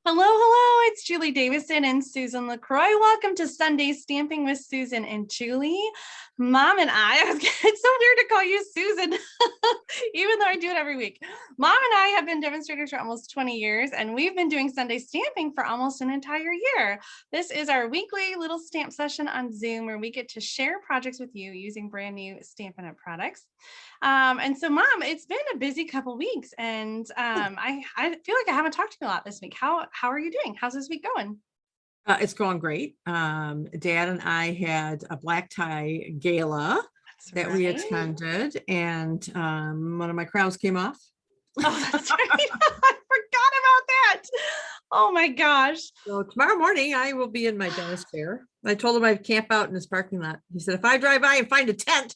Hello, hello. It's Julie Davison and Susan LaCroix. Welcome to Sunday Stamping with Susan and Julie. Mom and it's so weird to call you Susan, even though I do it every week. Mom and I have been demonstrators for almost 20 years, and we've been doing Sunday stamping for almost an entire year. This is our weekly little stamp session on Zoom where we get to share projects with you using brand new Stampin' Up! Products. And so, Mom, it's been a busy couple weeks, and I feel like I haven't talked to you a lot this week. How are you doing? How's this week going? It's going great. Dad and I had a black tie gala we attended, and one of my crowns came off. Oh, that's right. I forgot about that. Oh my gosh. So tomorrow morning I will be in my dentist chair. I told him I'd camp out in his parking lot. He said, if I drive by and find a tent.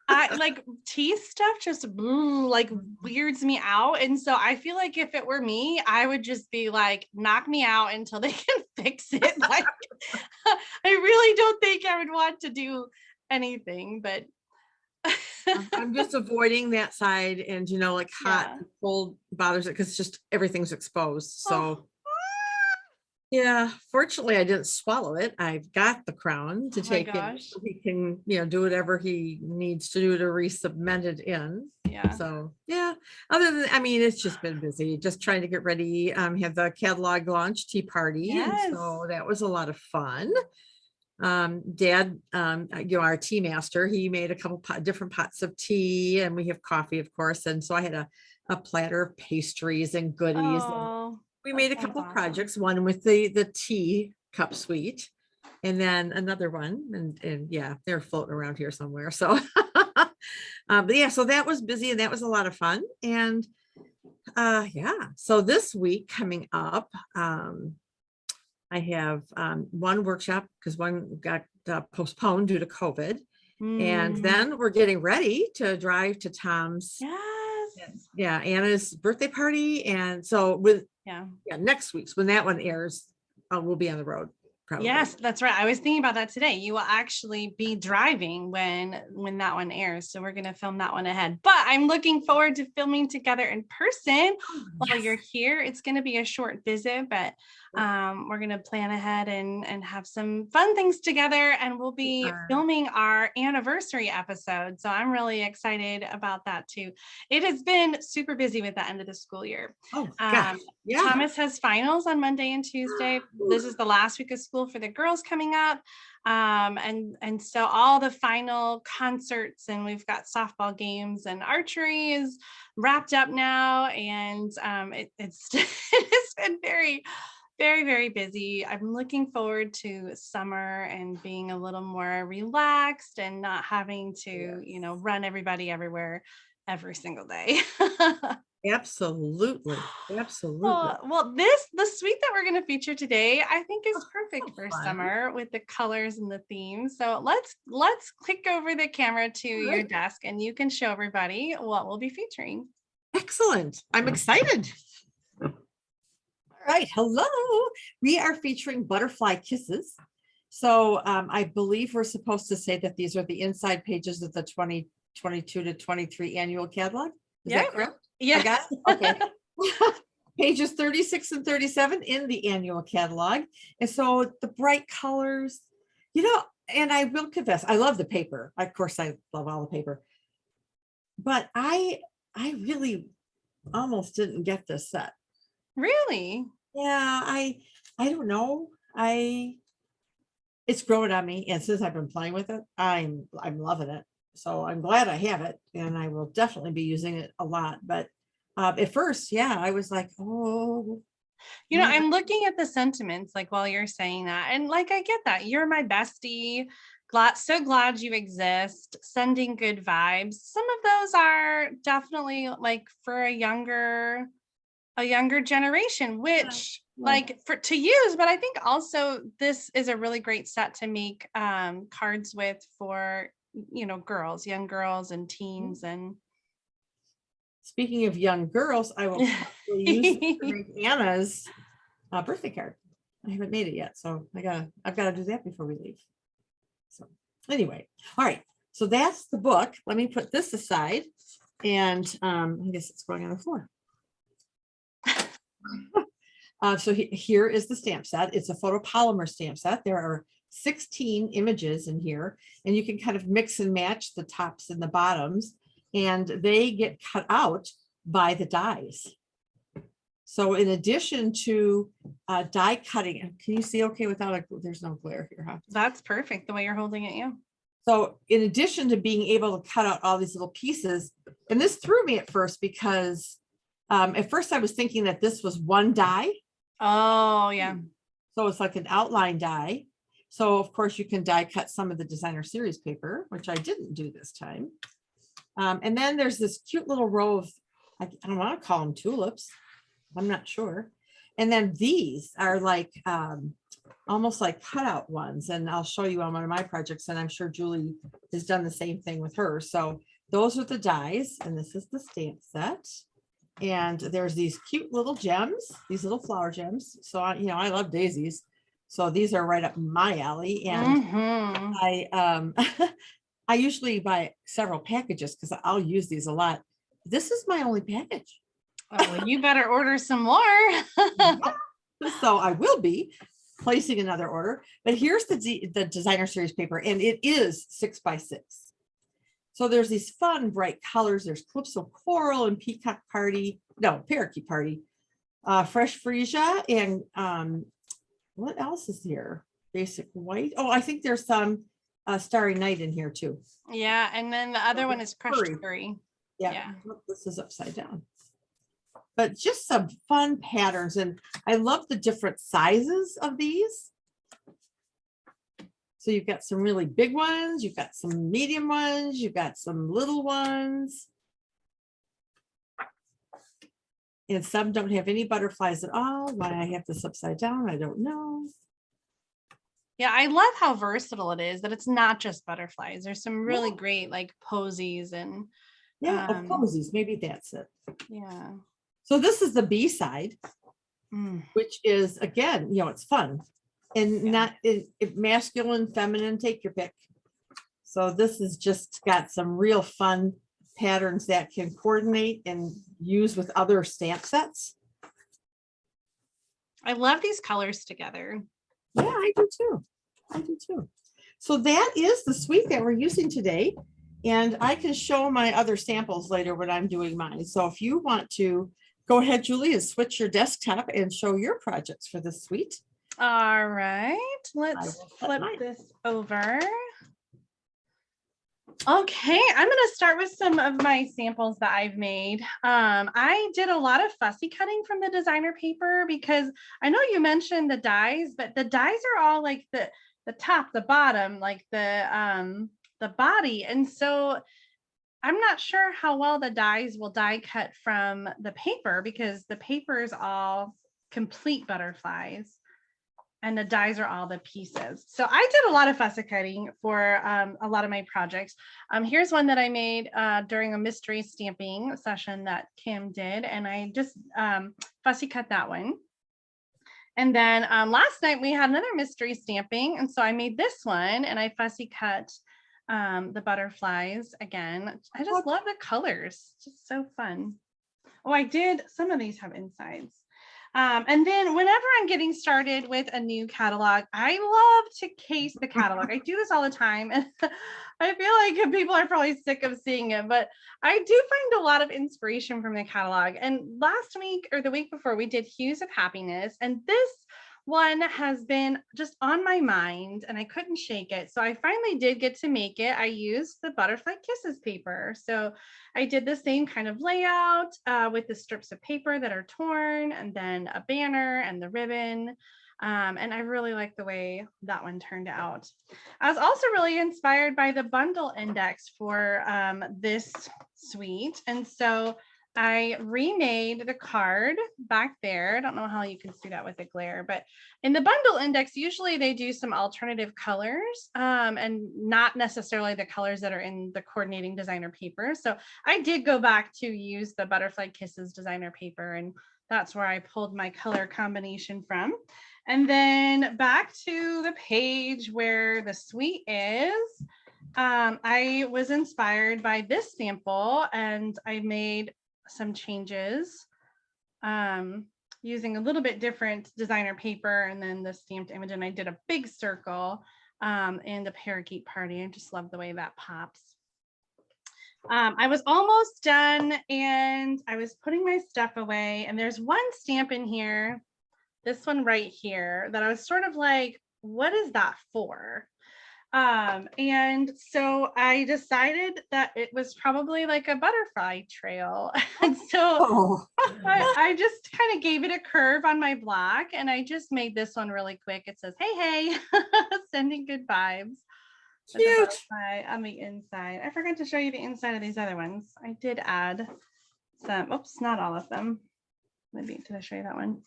I like teeth stuff just like weirds me out. And so I feel like if it were me, I would just be like, knock me out until they can fix it. Like, I really don't think I would want to do anything, but I'm just avoiding that side, and like hot and cold bothers it because just everything's exposed. So yeah, fortunately I didn't swallow it. I've got the crown to take it. He can, do whatever he needs to do to resubmit it in. Yeah. So yeah, other than, it's just been busy, just trying to get ready. Have the catalog launch tea party. Yes. And so that was a lot of fun. Dad, our tea master, he made a couple different pots of tea, and we have coffee, of course. And so I had a platter of pastries and goodies. Oh. We made a couple projects, one with the tea cup suite, and then another one, and yeah, they're floating around here somewhere. So, but yeah, so that was busy, and that was a lot of fun. And so this week coming up, I have one workshop because one got postponed due to COVID, and then we're getting ready to drive to Tom's. Anna's birthday party, and so next week's when that one airs, we'll be on the road probably. Yes, that's right. I was thinking about that today. You will actually be driving when that one airs, so we're going to film that one ahead, but I'm looking forward to filming together in person while you're here. It's going to be a short visit, but we're going to plan ahead and have some fun things together, and we'll be filming our anniversary episode. So I'm really excited about that too. It has been super busy with the end of the school year. Thomas has finals on Monday and Tuesday. This is the last week of school for the girls coming up. And so all the final concerts, and we've got softball games, and archery is wrapped up now. And it's been very, very, very busy. I'm looking forward to summer and being a little more relaxed and not having to, run everybody everywhere every single day. Absolutely. Well, the suite that we're going to feature today, I think is perfect for summer with the colors and the themes. So let's click over the camera to your desk, and you can show everybody what we'll be featuring. Excellent. I'm excited. All right. Hello. We are featuring Butterfly Kisses. So I believe we're supposed to say that these are the inside pages of the 2022 to 23 annual catalog. Is that correct? Yeah. I got it? Okay. Pages 36 and 37 in the annual catalog. And so the bright colors, and I will confess, I love the paper. Of course, I love all the paper. But I really almost didn't get this set. Really? Yeah, I don't know. It's growing on me, and since I've been playing with it, I'm loving it. So I'm glad I have it, and I will definitely be using it a lot. But at first, I was like, oh. I'm looking at the sentiments like while you're saying that, and like I get that. You're my bestie. So glad you exist. Sending good vibes. Some of those are definitely like for a younger generation, which to use, but I think also this is a really great set to make cards with for girls, young girls and teens. And speaking of young girls, I will use Anna's birthday card. I haven't made it yet, so I've got to do that before we leave. So anyway, all right. So that's the book. Let me put this aside, and I guess it's going on the floor. So here is the stamp set. It's a photopolymer stamp set. There are 16 images in here, and you can kind of mix and match the tops and the bottoms, and they get cut out by the dies. So in addition to die cutting, can you see okay without there's no glare here, huh? That's perfect the way you're holding it, yeah. So in addition to being able to cut out all these little pieces, and this threw me at first because at first I was thinking that this was one die. Oh, yeah. So it's like an outline die. So of course you can die cut some of the designer series paper, which I didn't do this time. And then there's this cute little row of, I don't want to call them tulips. I'm not sure. And then these are like almost like cutout ones. And I'll show you on one of my projects. And I'm sure Julie has done the same thing with her. So those are the dies. And this is the stamp set. And there's these cute little gems, these little flower gems. So I love daisies. So these are right up my alley. And I I usually buy several packages because I'll use these a lot. This is my only package. Oh, well, you better order some more. So I will be placing another order, but here's the designer series paper, and it is 6x6. So there's these fun bright colors. There's Calypso Coral and Parakeet Party, Fresh Freesia, and what else is here? Basic White. Oh, I think there's some Starry Night in here too. Yeah, and then the other one is Crushed Curry. Yeah, this is upside down. But just some fun patterns. And I love the different sizes of these. So you've got some really big ones, you've got some medium ones, you've got some little ones. And some don't have any butterflies at all. Why I have this upside down, I don't know. Yeah, I love how versatile it is, that it's not just butterflies. There's some really great like posies and posies, maybe that's it. Yeah. So this is the B side, which is, again, it's fun and not masculine, feminine, take your pick. So this is just got some real fun patterns that can coordinate and use with other stamp sets. I love these colors together. Yeah, I do too. So that is the suite that we're using today. And I can show my other samples later when I'm doing mine. So if you want to go ahead, Julie, and switch your desktop and show your projects for this suite. All right, let's flip this over. Okay, I'm going to start with some of my samples that I've made. I did a lot of fussy cutting from the designer paper because I know you mentioned the dies, but the dies are all like the top, the bottom, like the body. And so I'm not sure how well the dies will die cut from the paper because the paper is all complete butterflies and the dies are all the pieces. So I did a lot of fussy cutting for a lot of my projects. Here's one that I made during a mystery stamping session that Kim did, and I just fussy cut that one. And then last night we had another mystery stamping, and so I made this one and I fussy cut the butterflies again. I just love the colors, it's just so fun. Oh, I did, some of these have insides. And then whenever I'm getting started with a new catalog, I love to case the catalog. I do this all the time, and I feel like people are probably sick of seeing it, but I do find a lot of inspiration from the catalog. And last week or the week before, we did Hues of Happiness, and this one has been just on my mind and I couldn't shake it. So I finally did get to make it. I used the Butterfly Kisses paper. So I did the same kind of layout with the strips of paper that are torn, and then a banner and the ribbon. And I really like the way that one turned out. I was also really inspired by the bundle index for this suite. And so I remade the card back there. I don't know how you can see that with the glare, but in the bundle index, usually they do some alternative colors and not necessarily the colors that are in the coordinating designer paper. So I did go back to use the Butterfly Kisses designer paper, and that's where I pulled my color combination from. And then back to the page where the suite is. I was inspired by this sample and I made some changes. using a little bit different designer paper and then the stamped image. And I did a big circle and a parakeet party. I just love the way that pops. I was almost done and I was putting my stuff away, and there's one stamp in here, this one right here, that I was sort of like, what is that for? And so I decided that it was probably like a butterfly trail. And so Oh, I just kind of gave it a curve on my block, and I just made this one really quick. It says, hey, hey, sending good vibes. With the cute. butterfly on the inside. I forgot to show you the inside of these other ones. I did add some, oops, not all of them. Maybe did I show you that one?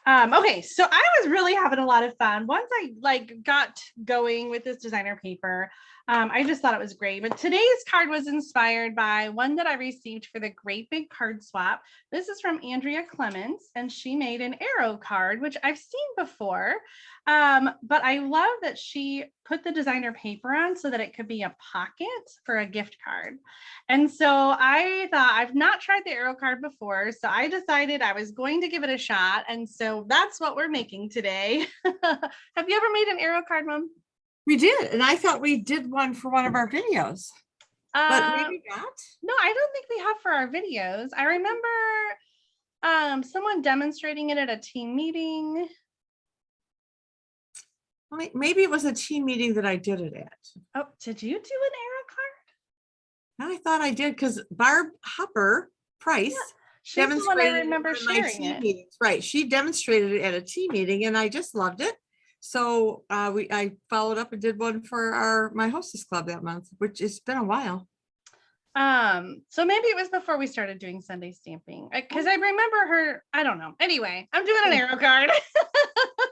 Okay, so I was really having a lot of fun. Once I like got going with this designer paper, I just thought it was great. But today's card was inspired by one that I received for the Great Big Card Swap. This is from Andrea Clements, and she made an arrow card, which I've seen before. But I love that she put the designer paper on so that it could be a pocket for a gift card. And so I thought, I've not tried the arrow card before, so I decided I was going to give it a shot. And so that's what we're making today. Have you ever made an arrow card, Mom? We did, and I thought we did one for one of our videos, but maybe not. No, I don't think we have for our videos. I remember someone demonstrating it at a team meeting. Maybe it was a team meeting that I did it at. Oh, did you do an arrow card? I thought I did because Barb Hopper Price She's the one I demonstrated remember it at my sharing team it. meetings. Right, she demonstrated it at a team meeting, and I just loved it. So I followed up and did one for my hostess club that month, which it's been a while. So maybe it was before we started doing Sunday stamping, because I remember her. I don't know. Anyway, I'm doing an arrow card.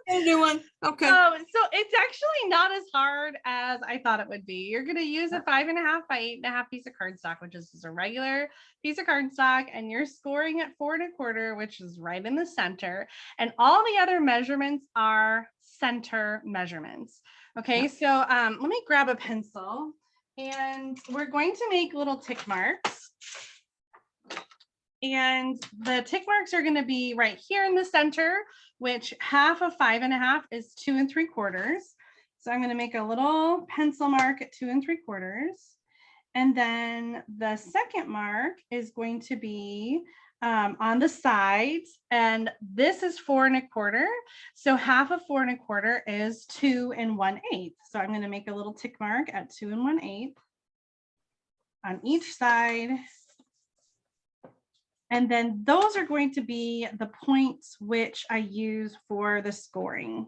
A new one. Okay. So it's actually not as hard as I thought it would be. You're going to use a 5.5 by 8.5 piece of cardstock, which is just a regular piece of cardstock, and you're scoring at 4.25, which is right in the center. And all the other measurements are center measurements. Okay, so let me grab a pencil, and we're going to make little tick marks. And the tick marks are going to be right here in the center, which half of 5.5 is 2 3/4. So I'm going to make a little pencil mark at 2 3/4. And then the second mark is going to be on the sides, and this is 4 1/4. So half of 4 1/4 is 2 1/8. So I'm going to make a little tick mark at 2 1/8 on each side. And then those are going to be the points which I use for the scoring.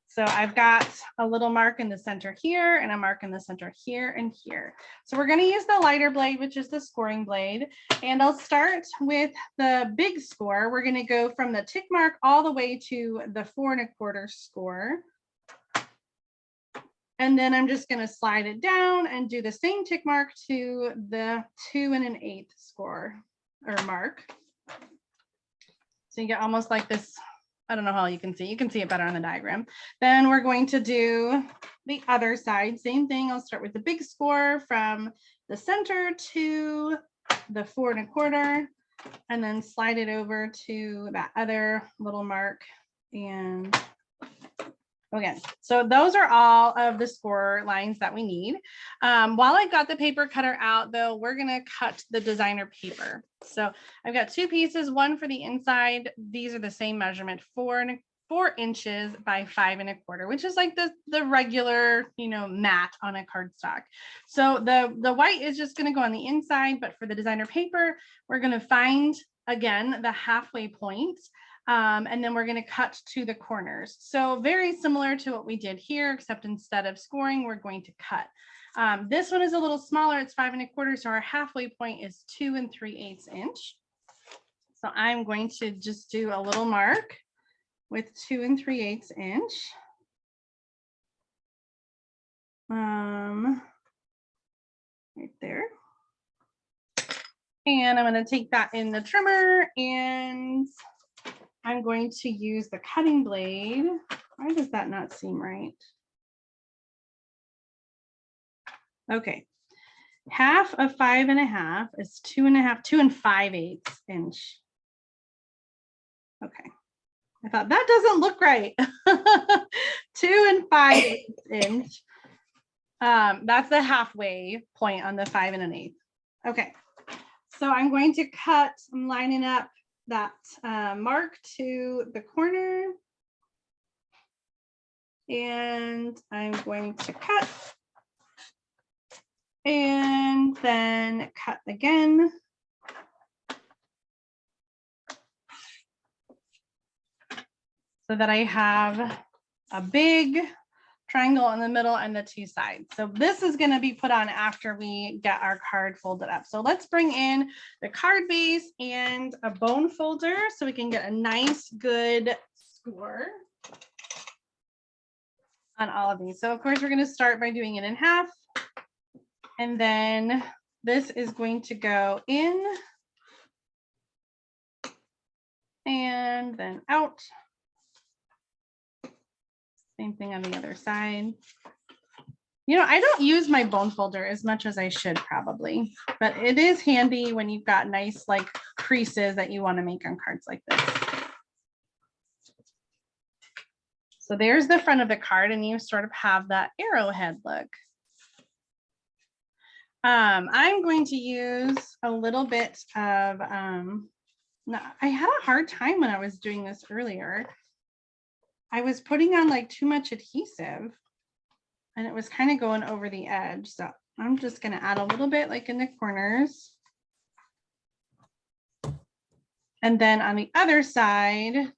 So I've got a little mark in the center here and a mark in the center here and here. So we're going to use the lighter blade, which is the scoring blade. And I'll start with the big score. We're going to go from the tick mark all the way to the 4 1/4 score. And then I'm just going to slide it down and do the same tick mark to the 2 1/8 score or mark. So you get almost like this. I don't know how you can see it better on the diagram. Then we're going to do the other side. Same thing. I'll start with the big score from the center to the 4 1/4, and then slide it over to that other little mark. And again, so those are all of the score lines that we need. While I've got the paper cutter out, though, we're going to cut the designer paper. So I've got 2 pieces, one for the inside. These are the same measurement, 4 inches by 5 1/4, which is like the regular, mat on a cardstock. So the white is just going to go on the inside, but for the designer paper, we're going to find, again, the halfway point. And then we're going to cut to the corners. So very similar to what we did here, except instead of scoring, we're going to cut. This one is a little smaller. It's 5 1/4. So our halfway point is 2 3/8 inch. So I'm going to just do a little mark with 2 3/8 inch. Right there. And I'm going to take that in the trimmer, and I'm going to use the cutting blade. Why does that not seem right? Okay. Half of 5 1/2 is 2 5/8 inch. Okay. I thought that doesn't look right. 2 5/8 inch. That's the halfway point on the 5 1/8. Okay. So I'm going to cut, I'm lining up that mark to the corner. And I'm going to cut and then cut again. So that I have a big triangle in the middle and the 2 sides. So this is going to be put on after we get our card folded up. So let's bring in the card base and a bone folder so we can get a nice good score on all of these. So of course we're going to start by doing it in half. And then this is going to go in and then out. Same thing on the other side. You know, I don't use my bone folder as much as I should probably, but it is handy when you've got nice like creases that you want to make on cards like this. So there's the front of the card and you sort of have that arrowhead look. I'm going to use a little bit of, I had a hard time when I was doing this earlier. I was putting on like too much adhesive and it was kind of going over the edge. So I'm just going to add a little bit like in the corners. And then on the other side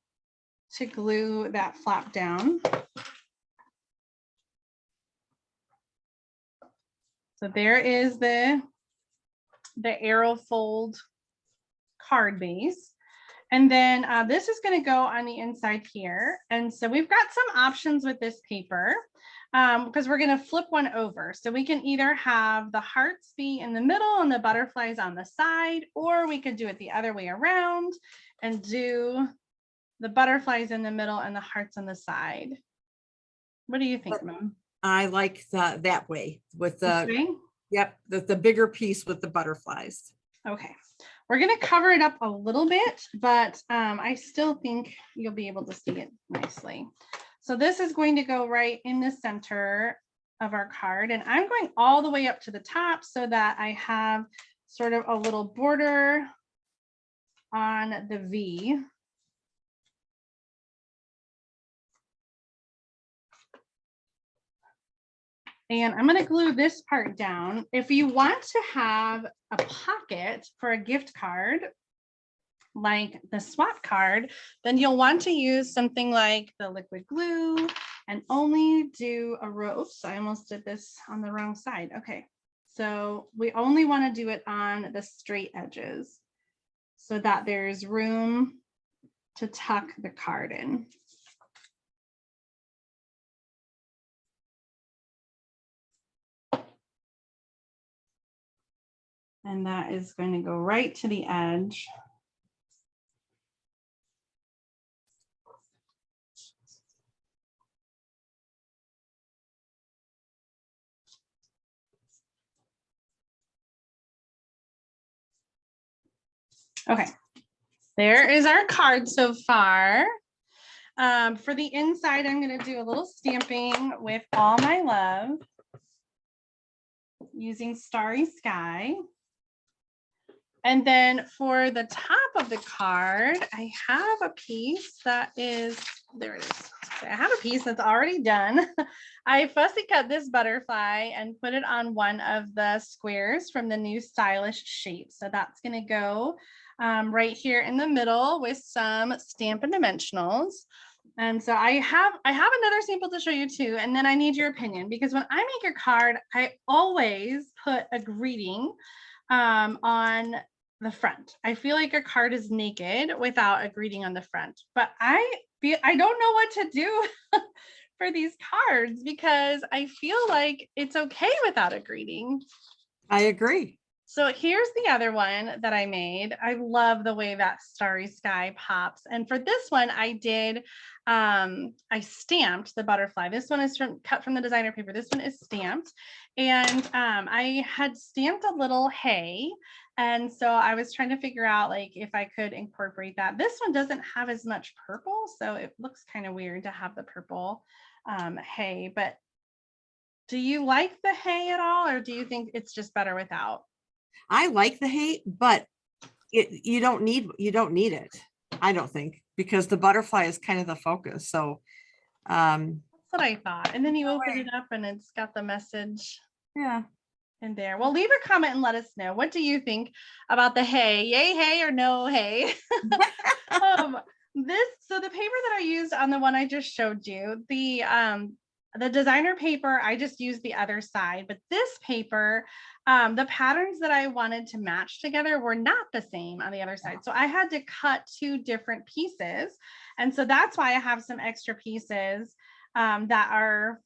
to glue that flap down. So there is the arrow fold card base. And then this is going to go on the inside here. And so we've got some options with this paper because we're going to flip one over. So we can either have the hearts be in the middle and the butterflies on the side, or we could do it the other way around and do the butterflies in the middle and the hearts on the side. What do you think, Mom? I like that way with the, yep, the bigger piece with the butterflies. Okay. We're going to cover it up a little bit, but I still think you'll be able to see it nicely. So this is going to go right in the center of our card, and I'm going all the way up to the top so that I have sort of a little border on the V. And I'm going to glue this part down. If you want to have a pocket for a gift card, like the swap card, then you'll want to use something like the liquid glue and only do a row. Oops, I almost did this on the wrong side. Okay, so we only want to do it on the straight edges so that there's room to tuck the card in. And that is going to go right to the edge. Okay, there is our card so far. For the inside, I'm going to do a little stamping with All My Love using Starry Sky. And then for the top of the card, I have a piece that is, there it is. I have a piece that's already done. I fussy cut this butterfly and put it on one of the squares from the new Stylish Shapes. So that's going to go right here in the middle with some Stampin' Dimensionals. And so I have another sample to show you too, and then I need your opinion because when I make a card, I always put a greeting on the front. I feel like a card is naked without a greeting on the front, but I don't know what to do for these cards because I feel like it's okay without a greeting. I agree. So here's the other one that I made. I love the way that Starry Sky pops. And for this one, I did, I stamped the butterfly. This one is cut from the designer paper. This one is stamped. And I had stamped a little hay And so I was trying to figure out like if I could incorporate that. This one doesn't have as much purple, so it looks kind of weird to have the purple hay. But do you like the hay at all, or do you think it's just better without? I like the hay, but you don't need it. I don't think, because the butterfly is kind of the focus. So That's what I thought. And then you open it up and it's got the message yeah. in there. Well, leave a comment and let us know. What do you think about the hay? Yay hay or no hay? So the paper that I used on the one I just showed you, the designer paper, I just used the other side, but this paper, the patterns that I wanted to match together were not the same on the other side. So I had to cut 2 different pieces. And so that's why I have some extra pieces that are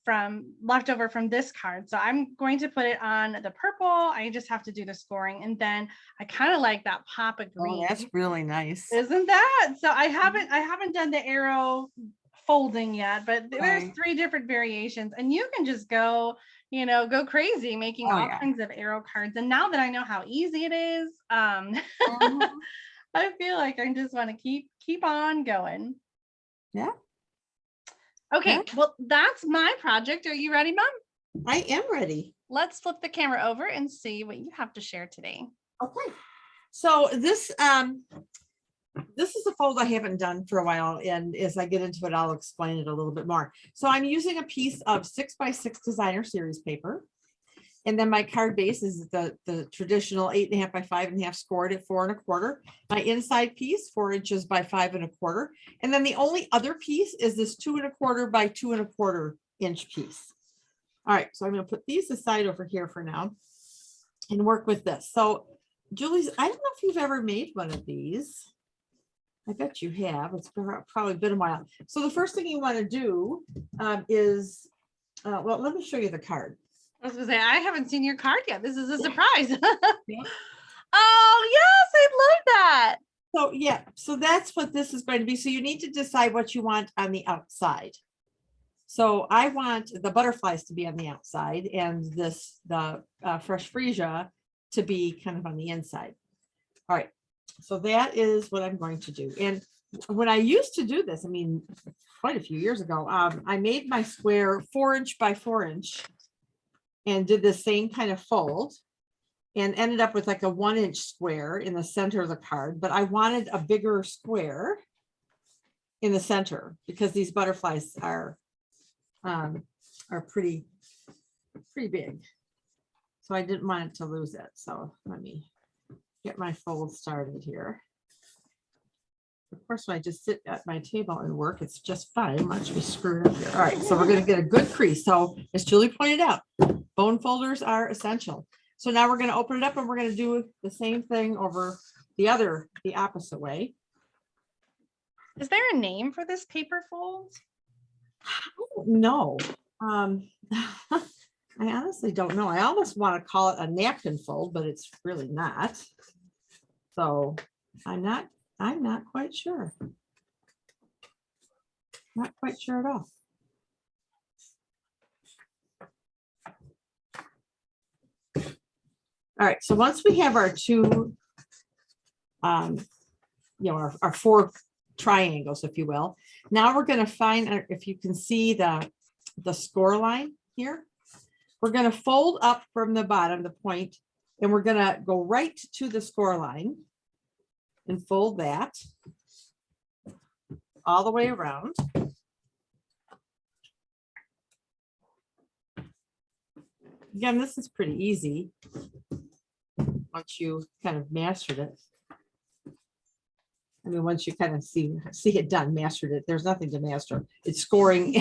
left over from this card. So I'm going to put it on the purple. I just have to do the scoring. And then I kind of like that pop of green. Oh, that's really nice. Isn't that? So I haven't done the arrow folding yet, but there's 3 different variations and you can just go crazy making all kinds of arrow cards. And now that I know how easy it is, I feel like I just want to keep on going. Yeah. Okay, well, that's my project. Are you ready, Mom? I am ready. Let's flip the camera over and see what you have to share today. Okay. So this is a fold I haven't done for a while, and as I get into it, I'll explain it a little bit more. So I'm using a piece of 6x6 designer series paper. And then my card base is the traditional 8.5 by 5.5 scored at 4 1/4. My inside piece, 4 inches by 5 1/4. And then the only other piece is this 2 1/4 by 2 1/4 inch piece. All right, so I'm going to put these aside over here for now and work with this. So Julie's, I don't know if you've ever made one of these. I bet you have. It's probably been a while. So the first thing you want to do is, well, let me show you the card. I was gonna say, I haven't seen your card yet. This is a surprise. Oh, yes, I love that. So yeah, so that's what this is going to be. So you need to decide what you want on the outside. So I want the butterflies to be on the outside and the fresh freesia to be kind of on the inside. All right, so that is what I'm going to do. And when I used to do this, I mean, quite a few years ago, I made my square 4 inch by 4 inch and did the same kind of fold and ended up with like a 1 inch square in the center of the card. But I wanted a bigger square in the center because these butterflies are pretty big. So I didn't want it to lose it. So let me get my fold started here. Of course, when I just sit at my table and work, it's just fine. Watch me screw it up here. All right, so we're going to get a good crease. So as Julie pointed out, bone folders are essential. So now we're going to open it up and we're going to do the same thing over the opposite way. Is there a name for this paper fold? No. I honestly don't know. I almost want to call it a napkin fold, but it's really not. So I'm not quite sure. Not quite sure at all. All right, so once we have our 2, our 4 triangles, if you will, now we're going to find, if you can see the score line here, we're going to fold up from the bottom, the point, and we're going to go right to the score line and fold that all the way around. Again, this is pretty easy once you kind of mastered it. I mean, once you kind of see it done, mastered it, there's nothing to master. It's scoring.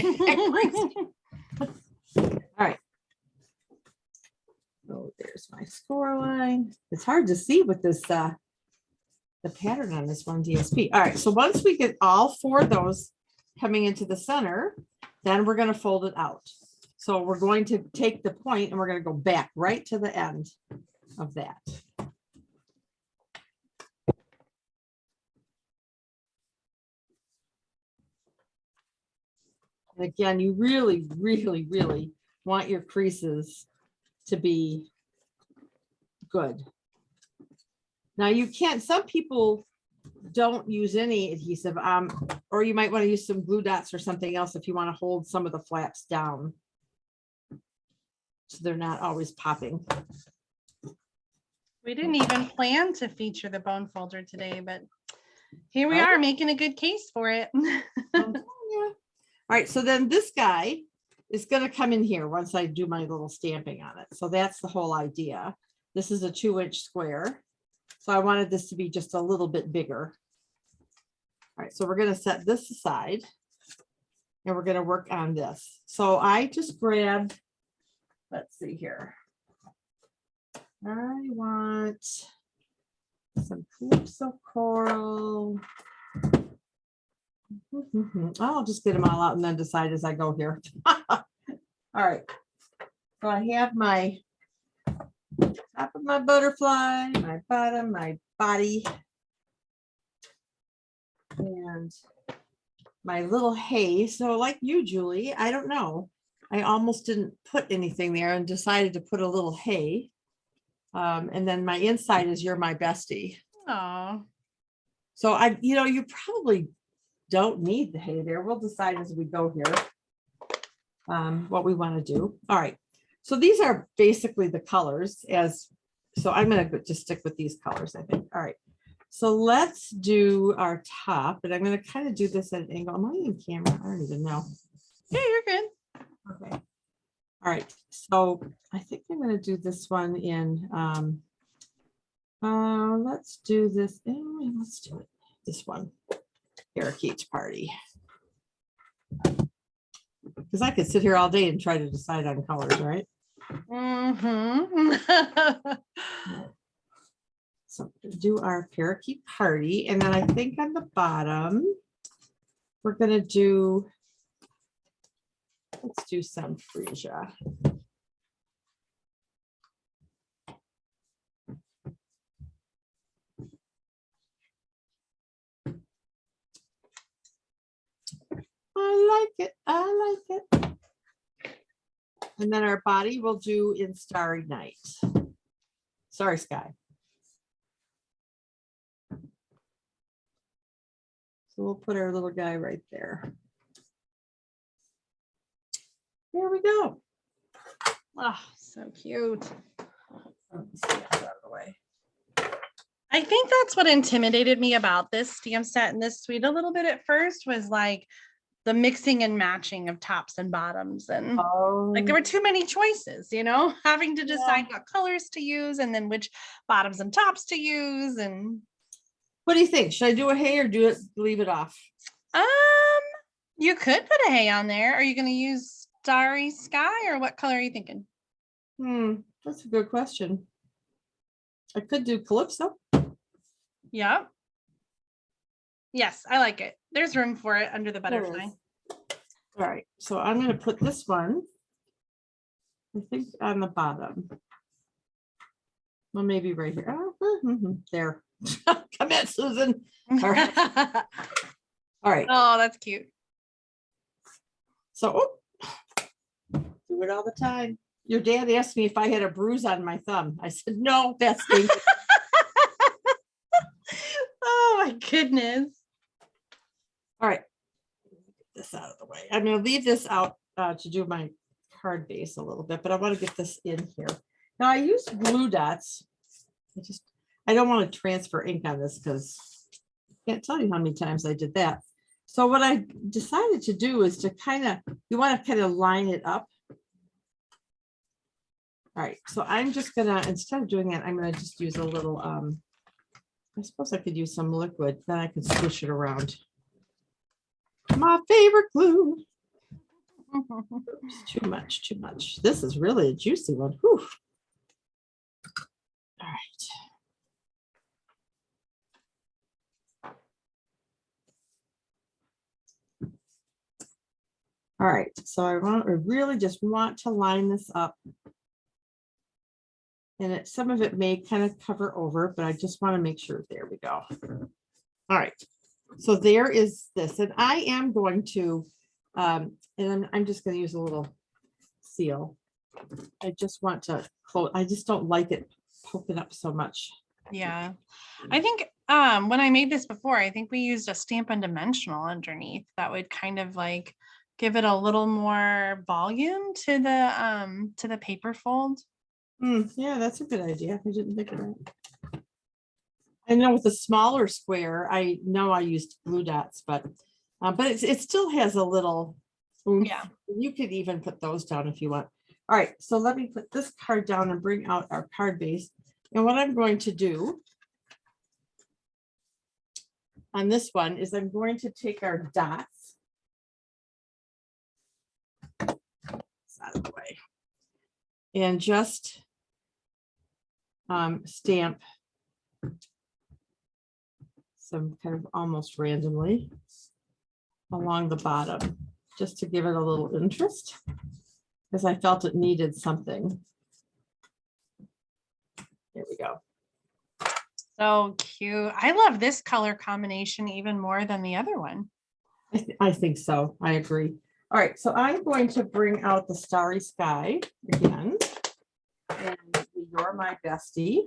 All right. So there's my score line. It's hard to see with this, the pattern on this one DSP. All right, so once we get all 4 of those coming into the center, then we're going to fold it out. So we're going to take the point and we're going to go back right to the end of that. And again, you really, really, really want your creases to be good. Now you can't, some people don't use any adhesive, or you might want to use some glue dots or something else if you want to hold some of the flaps down. So they're not always popping. We didn't even plan to feature the bone folder today, but here we Right. are making a good case for it. Yeah. All right, so then this guy is going to come in here once I do my little stamping on it. So that's the whole idea. This is a 2-inch square. So I wanted this to be just a little bit bigger. All right, so we're going to set this aside and we're going to work on this. So I just grabbed, let's see here. I want some Calypso coral. I'll just get them all out and then decide as I go here. All right. So I have my top of my butterfly, my bottom, my body, and my little hay. So like you, Julie, I don't know. I almost didn't put anything there and decided to put a little hay. And then my inside is You're My Bestie. Oh, So you probably don't need the hay there. We'll decide as we go here what we want to do. All right. So these are basically the colors so I'm going to just stick with these colors, I think. All right. So let's do our top, and I'm going to kind of do this at an angle. Am I in camera? I don't even know. yeah, you're good. Okay. All right. So I think I'm going to do this one in, let's do this. Let's do it. This one. Parakeet Party. Because I could sit here all day and try to decide on colors, right? So do our Parakeet Party. And then I think on the bottom, we're going to do, let's do some freesia. I like it. I like it. And then our body will do in Starry Night. Sorry, Sky. So we'll put our little guy right there. There we go. Oh, so cute. Let's get that out of the way. I think that's what intimidated me about this stamp set and this suite a little bit at first was like the mixing and matching of tops and bottoms. And like there were too many choices, having to decide what colors to use and then which bottoms and tops to use. And what do you think? Should I do a hay or leave it off? You could put a hay on there. Are you going to use Starry Sky or what color are you thinking? That's a good question. I could do Calypso. Yeah. Yes, I like it. There's room for it under the butterfly. All right, so I'm going to put this one, I think, on the bottom. Well, maybe right here. Oh, there. Come in, Susan. All right. All right. Oh, that's cute. So do it all the time. Your dad asked me if I had a bruise on my thumb. I said, no, that's me. Oh my goodness. All right. Get this out of the way. I'm going to leave this out to do my card base a little bit, but I want to get this in here. Now I use glue dots. I don't want to transfer ink on this because I can't tell you how many times I did that. So what I decided to do is to you want to kind of line it up. All right, so I'm just gonna, instead of doing that, I'm gonna just use a little, I suppose I could use some liquid, then I can squish it around. My favorite glue. Oops, too much. This is really a juicy one. Whew. All right. All right, so I really just want to line this up. And some of it may kind of cover over, but I just want to make sure. There we go. All right, so there is this, and I am going to, and I'm just going to use a little seal. I just want to close. I just don't like it poking up so much. Yeah. I think when I made this before, I think we used a Stampin' Dimensional underneath that would kind of like give it a little more volume to the paper fold. Yeah, that's a good idea. I didn't think of that. I know with a smaller square, I know I used glue dots, but it still has a little oomph. Yeah. You could even put those down if you want. All right, so let me put this card down and bring out our card base. And what I'm going to do on this one is I'm going to take our dots out of the way and just stamp some kind of almost randomly along the bottom, just to give it a little interest, because I felt it needed something. There we go. So cute. I love this color combination even more than the other one. I think so. I agree. All right, so I'm going to bring out the Starry Sky again. And You're My Bestie.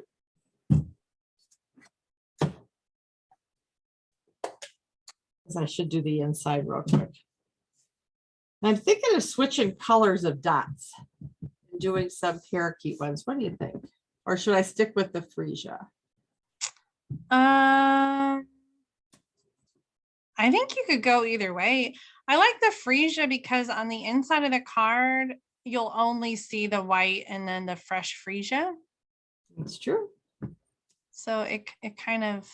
I should do the inside real quick. I'm thinking of switching colors of dots and doing some parakeet ones. What do you think? Or should I stick with the freesia? I think you could go either way. I like the freesia because on the inside of the card, you'll only see the white and then the fresh freesia. That's true. So it kind of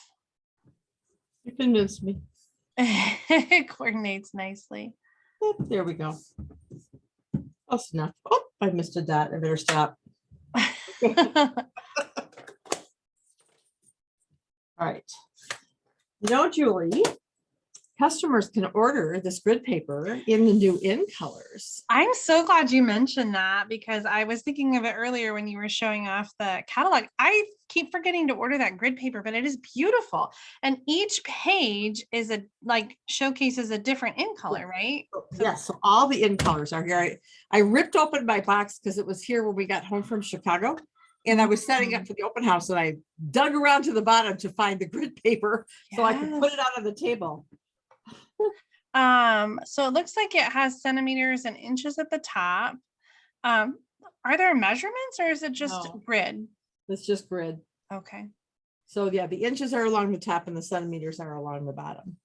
You convinced me. it coordinates nicely. Yep, there we go. Close enough. Oh, I missed a dot. I better stop. All right. Julie, customers can order this grid paper in the new in colors. I'm so glad you mentioned that because I was thinking of it earlier when you were showing off the catalog. I keep forgetting to order that grid paper, but it is beautiful. And each page is showcases a different in color, right? Yes, so all the in colors are here. I ripped open my box because it was here when we got home from Chicago. And I was setting up for the open house and I dug around to the bottom to find the grid paper so I could put it out on the table. So it looks like it has centimeters and inches at the top. Are there measurements or is it just grid? It's just grid. Okay. So yeah, the inches are along the top and the centimeters are along the bottom.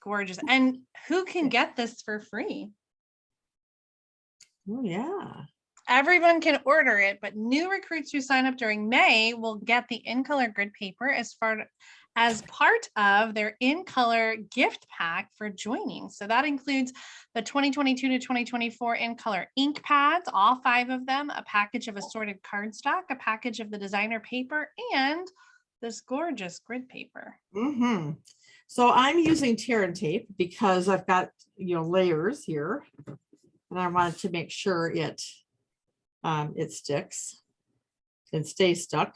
Gorgeous. And who can get this for free? Oh yeah. Everyone can order it, but new recruits who sign up during May will get the in color grid paper as part of their in color gift pack for joining. So that includes the 2022 to 2024 in color ink pads, all 5 of them, a package of assorted cardstock, a package of the designer paper, and this gorgeous grid paper. So I'm using tear and tape because I've got layers here, and I wanted to make sure it sticks and stays stuck.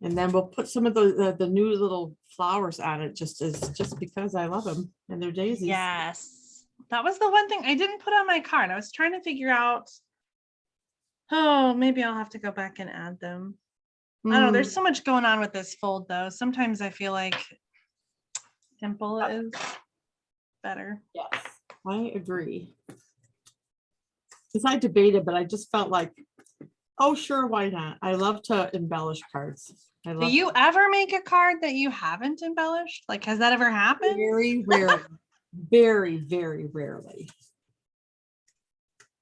And then we'll put some of the new little flowers on it just because I love them and they're daisies. Yes, that was the one thing I didn't put on my card. I was trying to figure out. Oh, maybe I'll have to go back and add them. I don't know. There's so much going on with this fold, though. Sometimes I feel like simple is better. Yes, I agree. Because I debated, but I just felt like, oh, sure, why not? I love to embellish cards. Do you ever make a card that you haven't embellished? Like, has that ever happened? Very rarely. Very, very rarely.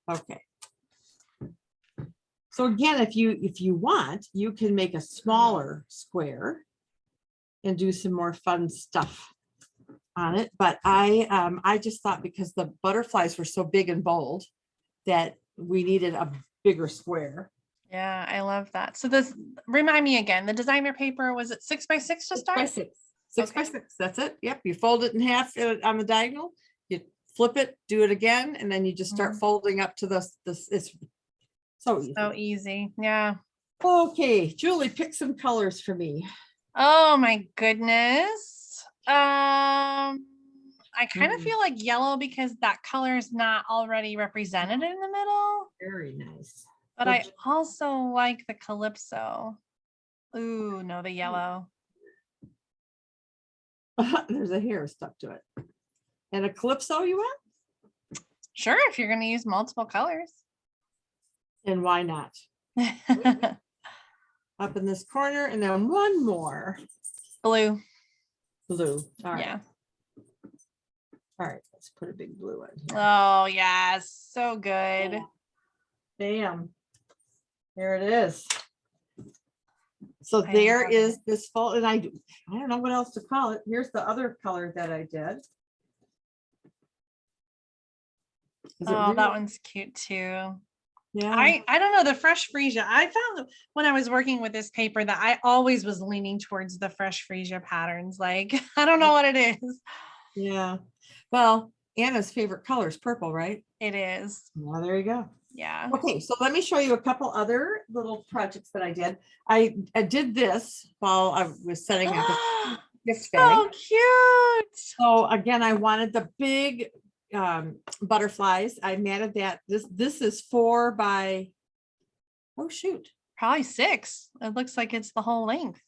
Okay. So again, if you want, you can make a smaller square and do some more fun stuff on it. But I just thought because the butterflies were so big and bold that we needed a bigger square. Yeah, I love that. So this, remind me again, the designer paper, was it 6 by 6 to start? 6 by 6. That's it. Yep. You fold it in half on the diagonal. You flip it, do it again, and then you just start folding up to this. It's so easy. So easy. Yeah. Okay, Julie, pick some colors for me. Oh my goodness. I I kind of feel like yellow because that color is not already represented in the middle, Very nice. but I also like the Calypso. Ooh, no, the yellow. There's a hair stuck to it. And a Calypso you want? Sure, if you're going to use multiple colors. And why not? Up in this corner, and then one more. Blue. Blue. All right. Yeah. All right, let's put a big blue in here. Oh, yes. So good. Bam. There it is. So I there love is it. this fall, and I don't know what else to call it. Here's the other color that I did. Oh, that one's cute too. Yeah. I don't know, the fresh freesia. I found when I was working with this paper that I always was leaning towards the fresh freesia patterns. Like, I don't know what it is. Yeah. Well, Anna's favorite color is purple, right? It is. Well, there you go. Yeah. Okay, so let me show you a couple other little projects that I did. I did this while I was setting up a gift bag. So cute. So again, I wanted the big butterflies. I matted that. This is 4 by, oh shoot, Probably 6. It looks like it's the whole length.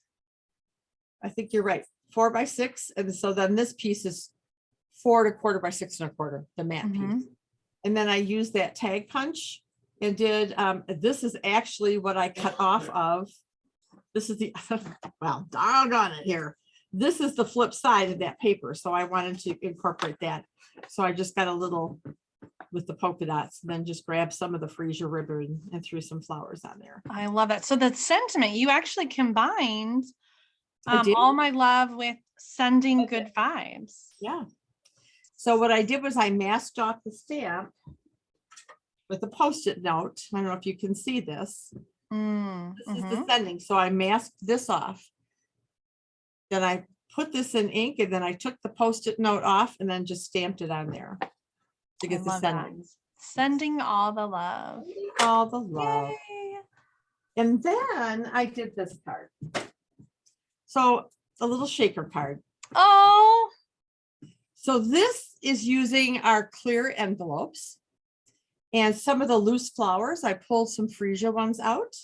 I think you're right. 4 by 6. And so then this piece is 4 1/4 by 6 1/4, the matte piece. And then I used that tag punch and did, this is actually what I cut off of. This is the, well, doggone it here. This is the flip side of that paper. So I wanted to incorporate that. So I just got a little with the polka dots, and then just grabbed some of the freesia ribbon and threw some flowers on there. I love that. So the sentiment, you actually combined I did. all my love with sending good vibes. Yeah. So what I did was I masked off the stamp with a Post-it note. I don't know if you can see this. This is the sending. So I masked this off. Then I put this in ink, and then I took the Post-it note off and then just stamped it on there to get the sending. Sending all the love. All the love. Yay. And then I did this card. So a little shaker card. Oh. So this is using our clear envelopes and some of the loose flowers. I pulled some freesia ones out.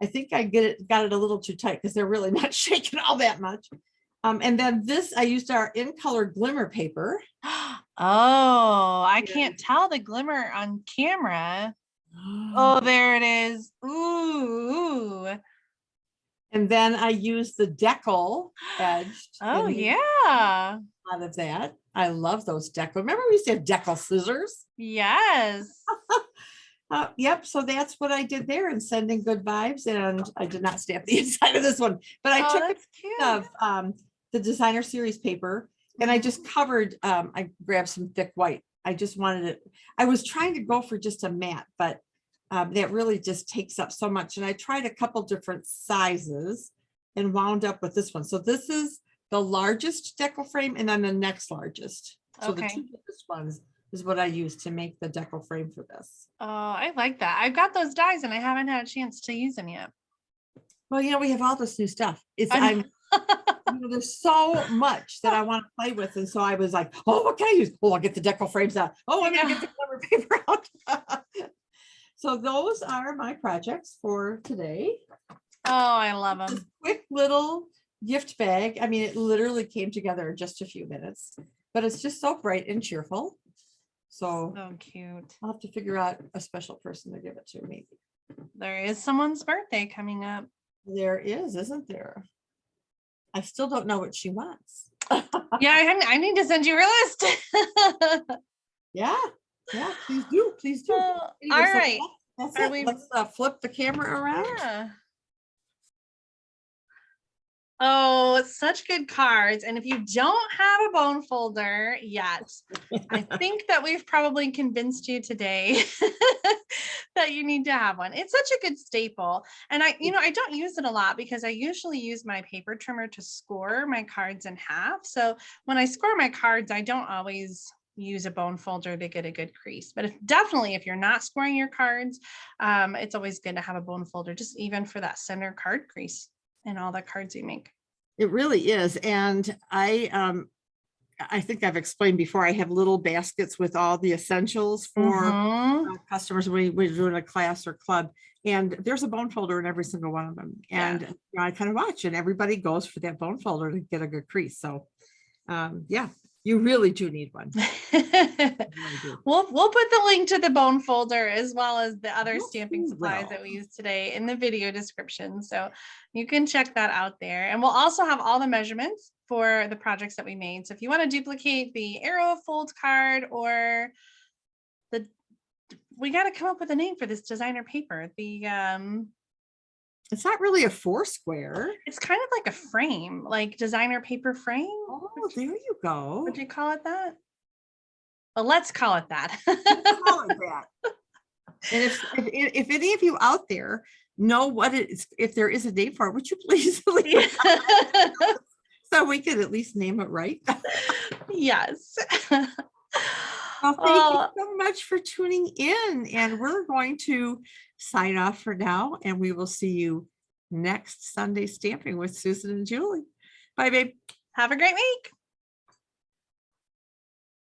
I think I got it a little too tight because they're really not shaking all that much. And then this, I used our in color glimmer paper. Oh, I can't tell the glimmer on camera. Oh, there it is. Ooh. And then I used the decal edged. Oh, yeah. Out of that. I love those decal. Remember we used to have decal scissors? Yes. Yep. So that's what I did there in sending good vibes. And I did not stamp the inside of this one, but I took a piece of the designer series paper and I just covered, I grabbed some thick white. I just wanted it. I was trying to go for just a matte, but that really just takes up so much. And I tried a couple different sizes and wound up with this one. So this is the largest decal frame and then the next largest. So the two biggest ones is what I used to make the decal frame for this. Oh, I like that. I've got those dies and I haven't had a chance to use them yet. Well, we have all this new stuff. There's so much that I want to play with. And so I was like, oh, what can I use? Oh, I'll get the decal frames out. Oh, I'm going to get the cover paper out. So those are my projects for today. Oh, I love them. Quick little gift bag. I mean, it literally came together in just a few minutes, but it's just so bright and cheerful. So cute. I'll have to figure out a special person to give it to, maybe. There is someone's birthday coming up. There is, isn't there? I still don't know what she wants. Yeah, I need to send you her list. Yeah, please do. All right. That's it. Let's flip the camera around. Yeah. Oh, such good cards. And if you don't have a bone folder yet, I think that we've probably convinced you today that you need to have one. It's such a good staple. And I don't use it a lot because I usually use my paper trimmer to score my cards in half. So when I score my cards, I don't always use a bone folder to get a good crease. But if you're not scoring your cards, it's always good to have a bone folder, just even for that center card crease and all the cards you make. It really is. And I I think I've explained before, I have little baskets with all the essentials for Mhm. customers when we're doing a class or club. And there's a bone folder in every single one of them. Yeah. And I kind of watch, and everybody goes for that bone folder to get a good crease. So yeah, you really do need one. You really do. We'll put the link to the bone folder as well as the other Yes, stamping we supplies will. that we use today in the video description. So you can check that out there. And we'll also have all the measurements for the projects that we made. So if you want to duplicate the arrow fold card, or we got to come up with a name for this designer paper. It's not really a 4-square. It's kind of like a frame, like designer paper frame. Oh, there you go. Would you call it that? Well, let's call it that. Call it that. And if any of you out there know what it is, if there is a name for it, would you please leave so we could at least name it right? Yes. Well, thank you so much for tuning in, and we're going to sign off for now, and we will see you next Sunday stamping with Susan and Julie. Bye, babe. Have a great week.